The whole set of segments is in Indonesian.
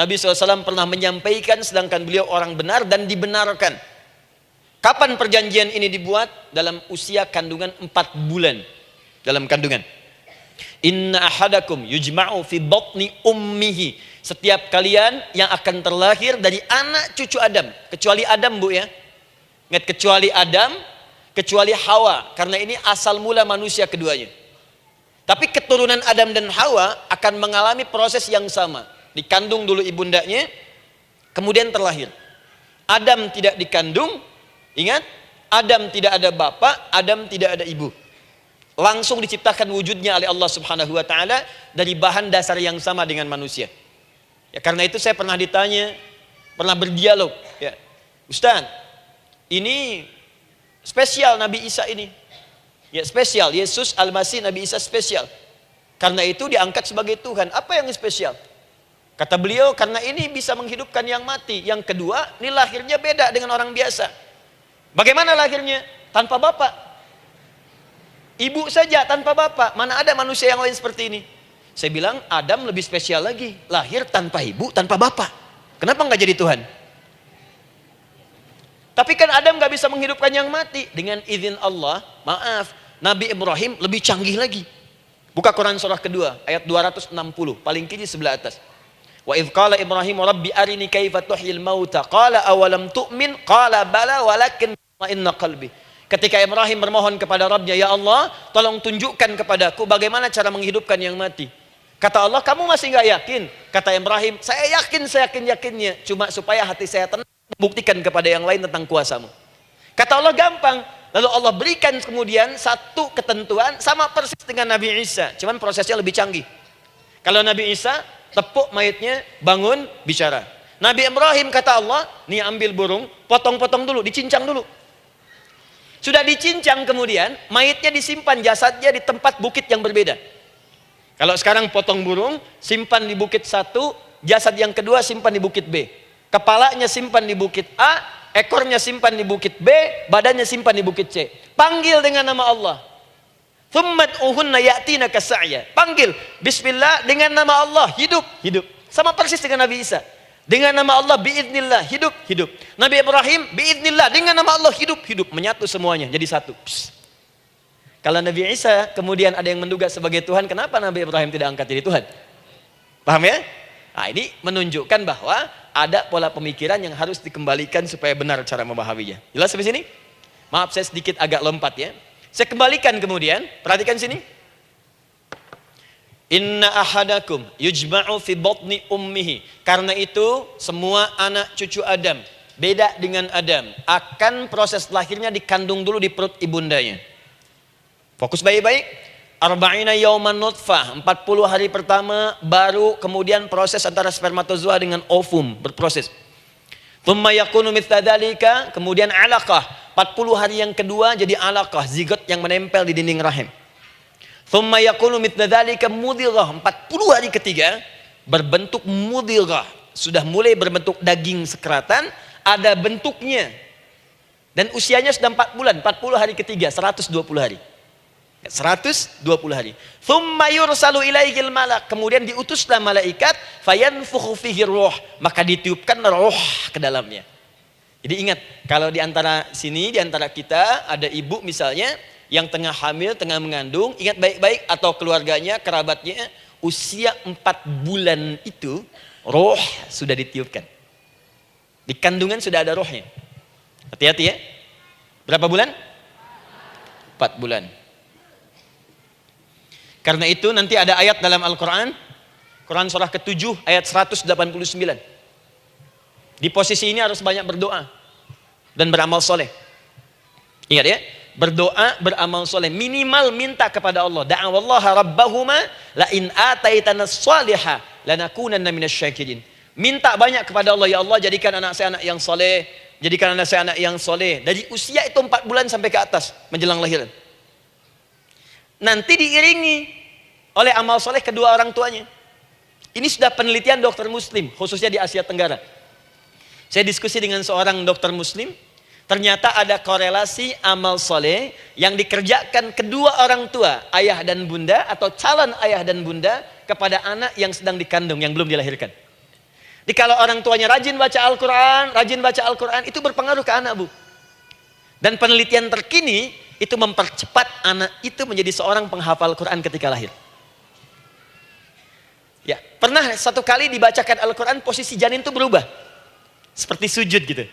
Nabi SAW pernah menyampaikan sedangkan beliau orang benar dan dibenarkan. Kapan perjanjian ini dibuat? Dalam usia kandungan 4 bulan. Dalam kandungan. Inna ahadakum yujma'u fi batni ummihi. Setiap kalian yang akan terlahir dari anak cucu Adam. Kecuali Adam, Bu, ya. Ingat, kecuali Adam, kecuali Hawa. Karena ini asal mula manusia keduanya. Tapi keturunan Adam dan Hawa akan mengalami proses yang sama. Dikandung dulu ibundanya, kemudian terlahir. Adam tidak dikandung, ingat, Adam tidak ada bapak, Adam tidak ada ibu. Langsung diciptakan wujudnya oleh Allah Subhanahu wa taala dari bahan dasar yang sama dengan manusia. Ya, karena itu saya pernah ditanya, pernah berdialog, ya. Ustaz, ini spesial Nabi Isa ini. Ya, spesial, Yesus Al-Masih Nabi Isa spesial. Karena itu diangkat sebagai Tuhan. Apa yang spesial? Kata beliau, karena ini bisa menghidupkan yang mati. Yang kedua, ini lahirnya beda dengan orang biasa. Bagaimana lahirnya? Tanpa bapak. Ibu saja tanpa bapak. Mana ada manusia yang lain seperti ini? Saya bilang, Adam lebih spesial lagi. Lahir tanpa ibu, tanpa bapak. Kenapa nggak jadi Tuhan? Tapi kan Adam nggak bisa menghidupkan yang mati. Dengan izin Allah, maaf, Nabi Ibrahim lebih canggih lagi. Buka Quran surah kedua, ayat 260. Paling kiri sebelah atas. Wa idh qala Ibrahim rabbi arini kaifa tuhyil mauta qala awalam tu'min qala bala walakin ma'inna qalbi. Ketika Ibrahim bermohon kepada Rabbnya, ya Allah, tolong tunjukkan kepadaku bagaimana cara menghidupkan yang mati. Kata Allah, kamu masih nggak yakin? Kata Ibrahim, saya yakin-yakinnya, cuma supaya hati saya tenang, membuktikan kepada yang lain tentang kuasamu. Kata Allah, gampang. Lalu Allah berikan kemudian satu ketentuan sama persis dengan Nabi Isa, cuman prosesnya lebih canggih. Kalau Nabi Isa tepuk mayatnya, bangun, bicara. Nabi Ibrahim kata Allah, nih ambil burung, potong-potong dulu, dicincang dulu. Sudah dicincang kemudian, mayatnya disimpan, jasadnya di tempat bukit yang berbeda. Kalau sekarang potong burung, simpan di bukit satu, jasad yang kedua simpan di bukit B. Kepalanya simpan di bukit A, ekornya simpan di bukit B, badannya simpan di bukit C. Panggil dengan nama Allah. Thummat uhunna ya'tina kasa'ya. Panggil bismillah dengan nama Allah, hidup. Sama persis dengan Nabi Isa. Dengan nama Allah biiznillah, hidup. Nabi Ibrahim biiznillah, dengan nama Allah hidup. Menyatu semuanya jadi satu. Psst. Kalau Nabi Isa kemudian ada yang menduga sebagai Tuhan, kenapa Nabi Ibrahim tidak angkat jadi Tuhan? Paham ya? Nah, ini menunjukkan bahwa ada pola pemikiran yang harus dikembalikan supaya benar cara memahaminya. Jelas sampai sini? Maaf saya sedikit agak lompat ya. Saya kembalikan kemudian, perhatikan sini. Inna ahadakum yujma'u fi batni ummihi. Karena itu semua anak cucu Adam, beda dengan Adam, akan proses lahirnya dikandung dulu di perut ibundanya. Fokus baik-baik. Arba'ina yauman nutfah, 40 hari pertama baru kemudian proses antara spermatozoa dengan ovum berproses. Thumma yakunu mithla dzalika, kemudian alaqah. 40 hari yang kedua jadi alaqah, zigot yang menempel di dinding rahim. Thumma yakunu mithla dzalika mudghah. 40 hari ketiga berbentuk mudghah, sudah mulai berbentuk daging sekeratan, ada bentuknya. Dan usianya sudah 4 bulan, 40 hari ketiga, 120 hari. 120 hari. Thumma yursalu ilaihil malak, kemudian diutuslah malaikat, fayanfukhu fihi ruh, maka ditiupkan roh ke dalamnya. Jadi ingat, kalau di antara sini, di antara kita ada ibu misalnya yang tengah hamil, tengah mengandung, ingat baik-baik, atau keluarganya, kerabatnya, usia 4 bulan itu roh sudah ditiupkan. Di kandungan sudah ada rohnya. Hati-hati ya. Berapa bulan? 4 bulan. Karena itu nanti ada ayat dalam Al-Quran, Quran surah ke-7 ayat 189. Di posisi ini harus banyak berdoa dan beramal soleh. Ingat ya, berdoa, beramal soleh, minimal minta kepada Allah. Da'awallaha rabbahuma la in ataitana salihah lanakunanna minasyakirin. Minta banyak kepada Allah, ya Allah jadikan anak saya anak yang soleh, jadikan anak saya anak yang soleh. Dari usia itu 4 bulan sampai ke atas menjelang lahiran. Nanti diiringi oleh amal soleh kedua orang tuanya. Ini sudah penelitian dokter muslim, khususnya di Asia Tenggara. Saya diskusi dengan seorang dokter muslim, ternyata ada korelasi amal soleh yang dikerjakan kedua orang tua, ayah dan bunda, atau calon ayah dan bunda, kepada anak yang sedang dikandung, yang belum dilahirkan. Jadi kalau orang tuanya rajin baca Al-Quran, itu berpengaruh ke anak, Bu. Dan penelitian terkini itu mempercepat anak itu menjadi seorang penghafal Quran ketika lahir. Ya, pernah satu kali dibacakan Al-Quran, posisi janin itu berubah. Seperti sujud gitu.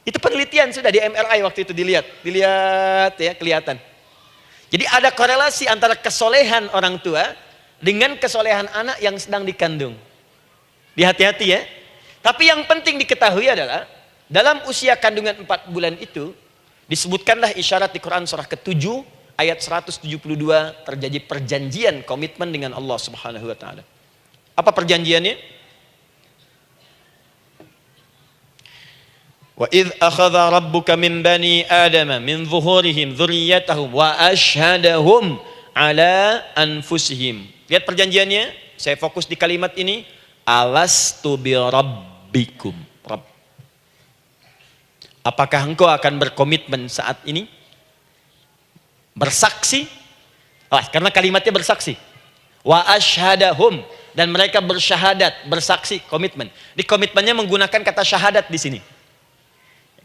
Itu penelitian sudah di MRI waktu itu dilihat ya, kelihatan. Jadi ada korelasi antara kesolehan orang tua dengan kesolehan anak yang sedang dikandung. Hati-hati ya. Tapi yang penting diketahui adalah dalam usia kandungan 4 bulan itu disebutkanlah isyarat di Quran surah ke-7 ayat 172 terjadi perjanjian komitmen dengan Allah Subhanahu wa taala. Apa perjanjiannya? Wa idz akhadha rabbuka min bani adama min zuhurihim dzurriyyatahum wa asyhadahum ala anfusihim. Lihat perjanjiannya, saya fokus di kalimat ini, alastu bi rabbikum. Rabb. Apakah engkau akan berkomitmen saat ini? Bersaksi? Karena kalimatnya bersaksi. Wa asyhadahum, dan mereka bersyahadat, bersaksi, komitmen. Di komitmennya menggunakan kata syahadat di sini.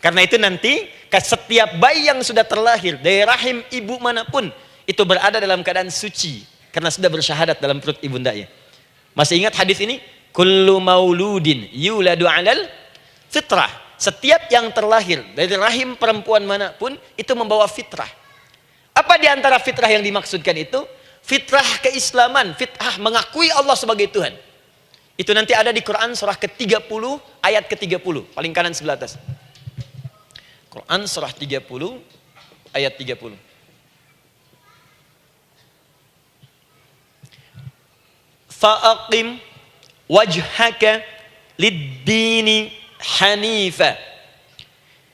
Karena itu nanti setiap bayi yang sudah terlahir dari rahim ibu manapun itu berada dalam keadaan suci karena sudah bersyahadat dalam perut ibundanya. Masih ingat hadis ini? Kullu mauludin yuladu 'alal fitrah. Setiap yang terlahir dari rahim perempuan manapun itu membawa fitrah. Apa di antara fitrah yang dimaksudkan itu? Fitrah keislaman, fitrah mengakui Allah sebagai Tuhan. Itu nanti ada di Quran surah ke-30 ayat ke-30, paling kanan sebelah atas. Quran surah 30 ayat 30. Fa'aqim wajhaka lid-dini hanifa.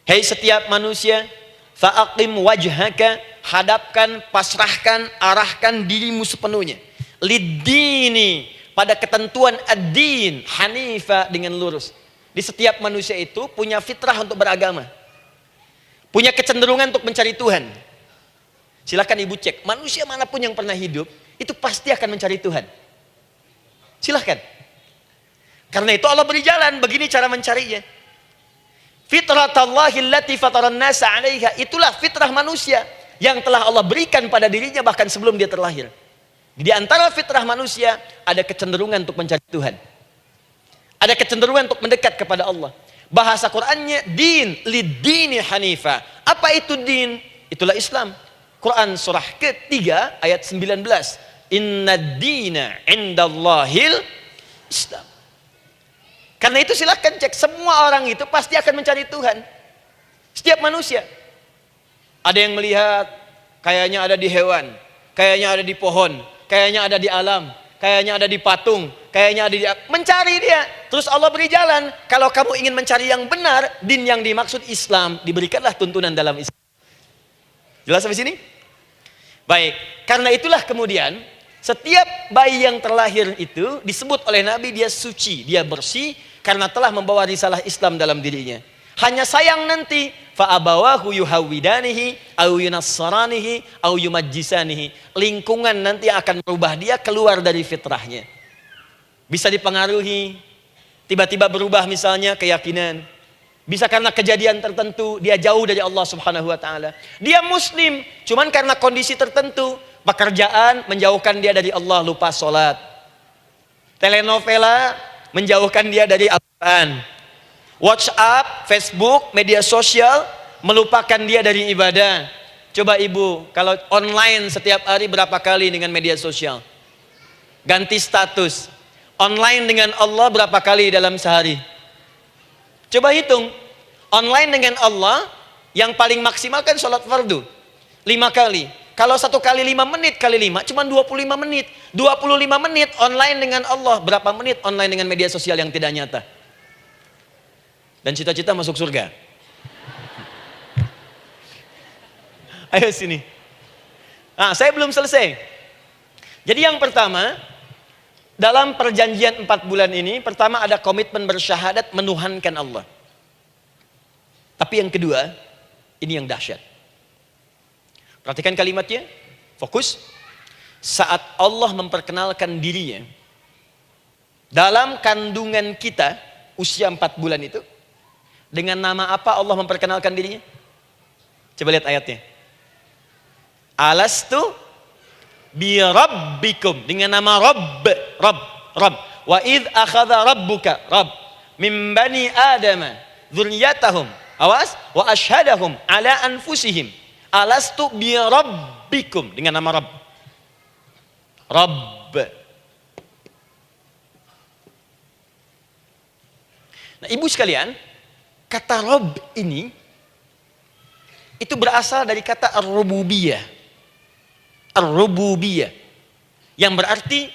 Hei setiap manusia, fa'aqim wajhaka, hadapkan, pasrahkan, arahkan dirimu sepenuhnya. Lid-dini, pada ketentuan ad-din, hanifa, dengan lurus. Di setiap manusia itu punya fitrah untuk beragama. Punya kecenderungan untuk mencari Tuhan. Silakan ibu cek, manusia manapun yang pernah hidup, itu pasti akan mencari Tuhan. Silahkan. Karena itu Allah beri jalan, begini cara mencarinya. Fitratallahi allati fataran nasa 'alaiha, itulah fitrah manusia yang telah Allah berikan pada dirinya bahkan sebelum dia terlahir. Di antara fitrah manusia ada kecenderungan untuk mencari Tuhan. Ada kecenderungan untuk mendekat kepada Allah. Bahasa Qur'annya din, lid-dini hanifa. Apa itu din? Itulah Islam. Quran surah ke-3 ayat 19. Inna dina indallahil Islam. Karena itu silahkan cek, semua orang itu pasti akan mencari Tuhan. Setiap manusia. Ada yang melihat, kayaknya ada di hewan, kayaknya ada di pohon, kayaknya ada di alam, kayaknya ada di patung, kayaknya ada di... Mencari dia. Terus Allah beri jalan. Kalau kamu ingin mencari yang benar, din yang dimaksud Islam, diberikanlah tuntunan dalam Islam. Jelas sampai sini? Baik. Karena itulah kemudian, setiap bayi yang terlahir itu disebut oleh Nabi dia suci, dia bersih karena telah membawa risalah Islam dalam dirinya. Hanya sayang nanti fa abawahu yuhawidanihi au yunassaranihi au yumajjisanihi. Lingkungan nanti akan merubah dia keluar dari fitrahnya. Bisa dipengaruhi, tiba-tiba berubah misalnya keyakinan. Bisa karena kejadian tertentu dia jauh dari Allah Subhanahu wa taala. Dia muslim, cuman karena kondisi tertentu, pekerjaan menjauhkan dia dari Allah, lupa sholat. Telenovela menjauhkan dia dari Al-Quran. WhatsApp, Facebook, media sosial melupakan dia dari ibadah. Coba ibu, kalau online setiap hari berapa kali dengan media sosial? Ganti status. Online dengan Allah berapa kali dalam sehari? Coba hitung. Online dengan Allah yang paling maksimal kan sholat fardu 5 kali. Kalau 1 kali 5 menit kali 5 cuma 25 menit. 25 menit online dengan Allah. Berapa menit online dengan media sosial yang tidak nyata? Dan cita-cita masuk surga. Ayo sini. Nah, saya belum selesai. Jadi yang pertama, dalam perjanjian 4 bulan ini, pertama ada komitmen bersyahadat menuhankan Allah. Tapi yang kedua, ini yang dahsyat. Perhatikan kalimatnya, fokus. Saat Allah memperkenalkan dirinya, dalam kandungan kita, usia 4 bulan itu, dengan nama apa Allah memperkenalkan dirinya? Coba lihat ayatnya. Alastu bi rabbikum, dengan nama Rabb. Wa id akhadha rabbuka min bani adama dzurriyyatahum, awas, wa ashhadahum ala anfusihim alastu bi rabbikum, dengan nama Rabb. Nah, ibu sekalian, kata Rabb ini itu berasal dari kata ar-rububiyah. Ar-rububiyah yang berarti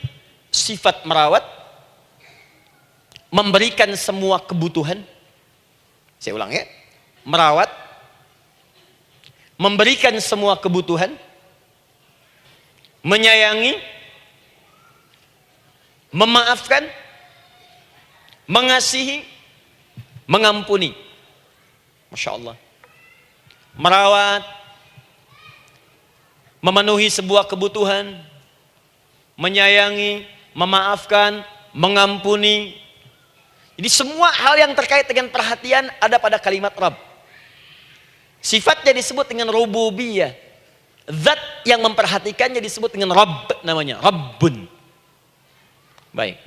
sifat merawat, memberikan semua kebutuhan. Saya ulang ya. Merawat, memberikan semua kebutuhan, menyayangi, memaafkan, mengasihi, mengampuni. Masya Allah. Merawat, memenuhi sebuah kebutuhan, menyayangi, memaafkan, mengampuni. Jadi semua hal yang terkait dengan perhatian ada pada kalimat Rabb. Sifatnya disebut dengan rububiyah. Zat yang memperhatikannya disebut dengan Rabb namanya, Rabbun. Baik.